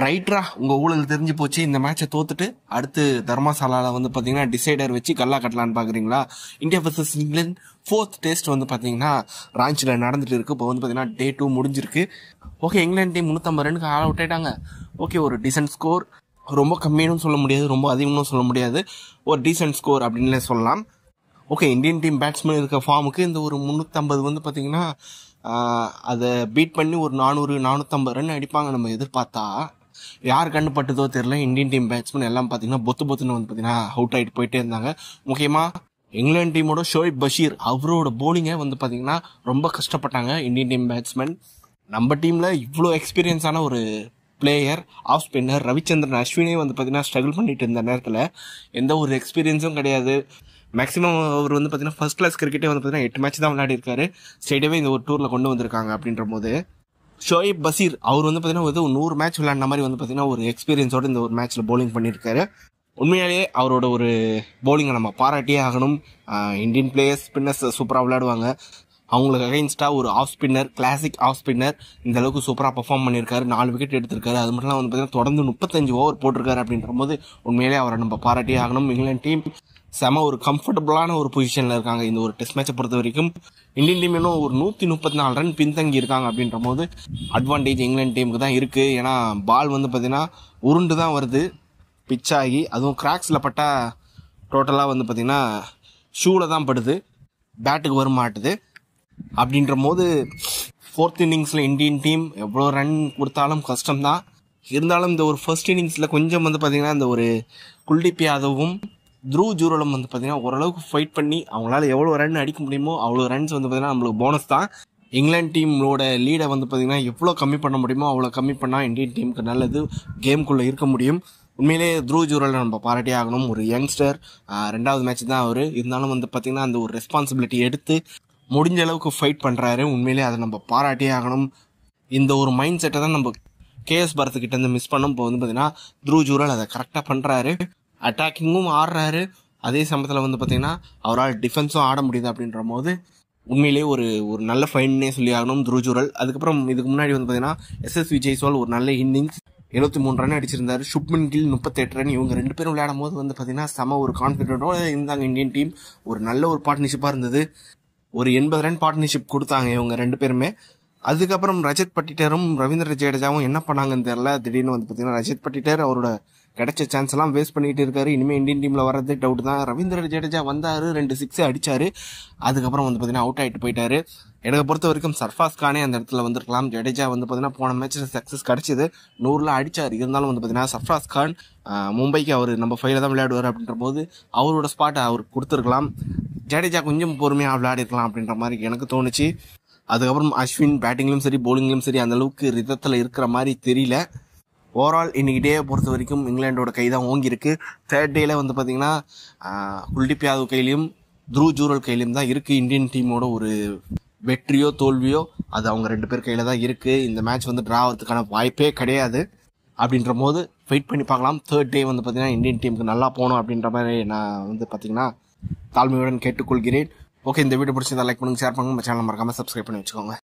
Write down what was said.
ரைட்ரா உங்கள் ஊழல் தெரிஞ்சு போச்சு. இந்த மேட்சை தோத்துட்டு அடுத்து தர்மசாலாவில் வந்து பார்த்தீங்கன்னா டிசைடர் வச்சு கல்லா கட்டலான்னு பார்க்குறீங்களா? India versus England 4th test வந்து பார்த்தீங்கன்னா ராஞ்சியில் நடந்துட்டு இருக்கு. இப்போ வந்து பார்த்தீங்கன்னா Day 2 முடிஞ்சிருக்கு. ஓகே, இங்கிலாந்து டீம் 350 ரனுக்கு ஆல் அவுட் ஆயிட்டாங்க. ஓகே, ஒரு டீசென்ட் ஸ்கோர். ரொம்ப கம்மியானு சொல்ல முடியாது, ரொம்ப அதிகம்னு சொல்ல முடியாது, ஒரு டீசென்ட் ஸ்கோர் அப்படின்லே சொல்லலாம். ஓகே, இந்தியன் டீம் பேட்ஸ்மேன் இருக்க ஃபார்முக்கு இந்த ஒரு 350 வந்து பார்த்தீங்கன்னா அதை பீட் பண்ணி ஒரு 400-450 ரன் அடிப்பாங்க நம்ம எதிர்பார்த்தா. யார் கண்டுபட்டதோ தெரியல, இந்தியன் டீம் பேட்ஸ்மேன் எல்லாம் பார்த்தீங்கன்னா பொத்துன்னு வந்து பார்த்தீங்கன்னா அவுட் ஆகிட்டு போயிட்டே இருந்தாங்க. முக்கியமாக இங்கிலாந்து டீமோட ஷோயிப் பஷீர் அவரோட போலிங்கை வந்து பார்த்தீங்கன்னா ரொம்ப கஷ்டப்பட்டாங்க இந்தியன் டீம் பேட்ஸ்மேன். நம்ம டீமில் இவ்வளோ எக்ஸ்பீரியன்ஸான ஒரு பிளேயர் ஆஃப் ஸ்பின்னர் ரவிச்சந்திரன் அஸ்வினே வந்து பார்த்தீங்கன்னா ஸ்ட்ரகிள் பண்ணிட்டு இருந்த நேரத்தில் எந்த ஒரு எக்ஸ்பீரியன்ஸும் கிடையாது. மேக்ஸிமம் அவர் வந்து பார்த்தீங்கன்னா ஃபர்ஸ்ட் கிளாஸ் கிரிக்கெட்டே வந்து பார்த்தீங்கன்னா 8 மேட்ச் தான் விளையாடி இருக்காரு. ஸ்டேடியமே இந்த ஒரு டூரில் கொண்டு வந்திருக்காங்க. அப்படின்ற போது ஷோயிப் பஷீர் அவர் வந்து பார்த்தீங்கன்னா ஒரு 100 மேட்ச் விளையாடின மாதிரி வந்து பார்த்தீங்கன்னா ஒரு எக்ஸ்பீரியன்ஸோடு இந்த ஒரு மேட்ச்சில் போலிங் பண்ணியிருக்காரு. உண்மையாலேயே அவரோட ஒரு போலிங்கை நம்ம பாராட்டியே ஆகணும். இந்தியன் பிளேயர்ஸ் ஸ்பின்னர்ஸ் சூப்பராக விளையாடுவாங்க. அவங்களுக்கு அகைன்ஸ்டாக ஒரு off spinner, classic off spinner இந்த அளவுக்கு சூப்பராக பர்ஃபார்ம் பண்ணியிருக்காரு. 4 விக்கெட் எடுத்திருக்காரு. அது மட்டும் வந்து பார்த்தீங்கன்னா தொடர்ந்து 35 ஓவர் போட்டிருக்காரு. அப்படின்ற போது உண்மையிலேயே அவரை நம்ம பாராட்டியே ஆகணும். இங்கிலாந்து டீம் செம ஒரு கம்ஃபர்டபுளான ஒரு பொசிஷனில் இருக்காங்க இந்த ஒரு டெஸ்ட் மேட்சை பொறுத்த வரைக்கும். இந்தியன் டீம் இன்னும் ஒரு 134 ரன் பின்தங்கி இருக்காங்க. அப்படின்ற போது அட்வான்டேஜ் இங்கிலாந்து டீமுக்கு தான் இருக்குது. ஏன்னா பால் வந்து பார்த்தீங்கன்னா உருண்டு தான் வருது பிச் ஆகி, அதுவும் கிராக்ஸில் பட்டால் டோட்டலாக வந்து பார்த்தீங்கன்னா ஷூவில் தான் படுது, பேட்டுக்கு வர மாட்டுது. அப்படின்ற போது 4th இன்னிங்ஸில் இந்தியன் டீம் எவ்வளோ ரன் கொடுத்தாலும் கஷ்டம்தான். இருந்தாலும் இந்த ஒரு ஃபர்ஸ்ட் இன்னிங்ஸில் கொஞ்சம் வந்து பார்த்தீங்கன்னா இந்த ஒரு குல்தீப் யாதவும் த்ரூ ஜூரலும் வந்து பார்த்தீங்கன்னா ஓரளவுக்கு ஃபைட் பண்ணி அவங்களால எவ்வளோ ரன் அடிக்க முடியுமோ அவ்வளோ ரன்ஸ் வந்து பார்த்தீங்கன்னா நம்மளுக்கு போனஸ் தான். இங்கிலாந்து டீமோட லீடை வந்து பார்த்தீங்கன்னா எவ்வளோ கம்மி பண்ண முடியுமோ அவ்வளோ கம்மி பண்ணால் இந்தியன் டீமுக்கு நல்லது, கேமுக்குள்ளே இருக்க முடியும். உண்மையிலேயே த்ரூ ஜூரலை நம்ம பாராட்டி ஆகணும். ஒரு யங்ஸ்டர், 2வது மேட்ச் தான் அவர், இருந்தாலும் வந்து பார்த்தீங்கன்னா அந்த ஒரு ரெஸ்பான்சிபிலிட்டி எடுத்து முடிஞ்ச அளவுக்கு ஃபைட் பண்ணுறாரு. உண்மையிலேயே அதை நம்ம பாராட்டியே ஆகணும். இந்த ஒரு மைண்ட் செட்டை தான் நம்ம கேஎஸ் பரத்துக்கிட்ட இருந்து மிஸ் பண்ணோம். இப்போ வந்து பார்த்தீங்கன்னா த்ரூ ஜூரல் அதை கரெக்டாக பண்ணுறாரு. அட்டாக்கிங்கும் ஆடுறாரு, அதே சமயத்தில் வந்து பார்த்தீங்கன்னா அவரால் டிஃபென்ஸும் ஆட முடியுது. அப்படின்ற போது உண்மையிலேயே ஒரு நல்ல ஃபைன்னே சொல்லி ஆகணும் த்ரூ ஜூரல். அதுக்கப்புறம் இதுக்கு முன்னாடி வந்து பார்த்தீங்கன்னா எஸ்எஸ்வி ஜெய்ஸ்வால் ஒரு நல்ல இன்னிங்ஸ் 73 ரன் அடிச்சிருந்தாரு. சுப்மன் கில் 38 ரன். இவங்க 2 பேரும் விளையாடும் போது வந்து பார்த்தீங்கன்னா செம ஒரு கான்ஃபிடென்ட்டோட இருந்தாங்க இந்தியன் டீம். ஒரு நல்ல ஒரு பார்ட்னர்ஷிப்பாக இருந்தது. ஒரு 80 ரன் பார்ட்னர்ஷிப் கொடுத்தாங்க இவங்க 2 பேருமே. அதுக்கப்புறம் ரஜத் பட்டிட்டரும் ரவீந்திர ஜடேஜாவும் என்ன பண்ணாங்கன்னு தெரியல. திடீர்னு வந்து பார்த்தீங்கன்னா ரஜத் பட்டிட்டர் அவரோட கிடைச்ச சான்ஸ் எல்லாம் வேஸ்ட் பண்ணிட்டு இருக்காரு. இனிமேல் இந்தியன் டீமில் வர்றது டவுட் தான். ரவீந்திர ஜடேஜா வந்தார், 2 6 அடிச்சாரு. அதுக்கப்புறம் வந்து பார்த்தீங்கன்னா அவுட் ஆகிட்டு போயிட்டாரு. எனக்கு பொறுத்த வரைக்கும் சர்ஃபாஸ் கானே அந்த இடத்துல வந்திருக்கலாம். ஜடேஜா வந்து பார்த்தீங்கன்னா போன மேட்ச்சில் சக்ஸஸ் கிடச்சிது, 100ல் அடிச்சார். இருந்தாலும் வந்து பார்த்தீங்கன்னா சர்ஃபாஸ் கான் மும்பைக்கு அவர் நம்ம 5ல் தான் விளையாடுவார். அப்படின்ற போது அவரோட ஸ்பாட்டை அவருக்கு கொடுத்துருக்கலாம். ஜடேஜா கொஞ்சம் பொறுமையாக விளையாடிருக்கலாம் அப்படின்ற மாதிரி எனக்கு தோணுச்சு. அதுக்கப்புறம் அஸ்வின் பேட்டிங்லையும் சரி போலிங்லையும் சரி அந்த அளவுக்கு ரிதத்தில் இருக்கிற மாதிரி தெரியல. ஓவரால் இன்னைக்கு டே பொறுத்த வரைக்கும் இங்கிலாண்டோட கை தான் ஓங்கியிருக்கு. 3rd டேல வந்து பார்த்தீங்கன்னா குல்தீப் யாதவ் கையிலையும் த்ரூ ஜூரல் கையிலையும் தான் இருக்குது. இந்தியன் டீமோட ஒரு வெற்றியோ தோல்வியோ அது அவங்க 2 பேர் கையில் தான் இருக்குது. இந்த மேட்ச் வந்து ட்ரா ஆகிறதுக்கான வாய்ப்பே கிடையாது. அப்படின்ற போது வெயிட் பண்ணி பார்க்கலாம். 3rd டே வந்து பார்த்தீங்கன்னா இந்தியன் டீமுக்கு நல்லா போகணும் அப்படின்ற மாதிரி நான் வந்து பார்த்தீங்கன்னா தாழ்மையுடன் கேட்டுக்கொள்கிறேன். ஓகே, இந்த வீடியோ பிடிச்சதை லைக் பண்ணுங்கள், ஷேர் பண்ணுங்கள், நம்ம சேனல் மறக்காமல் சப்ஸ்கிரைப் பண்ணி வச்சுக்கோங்க.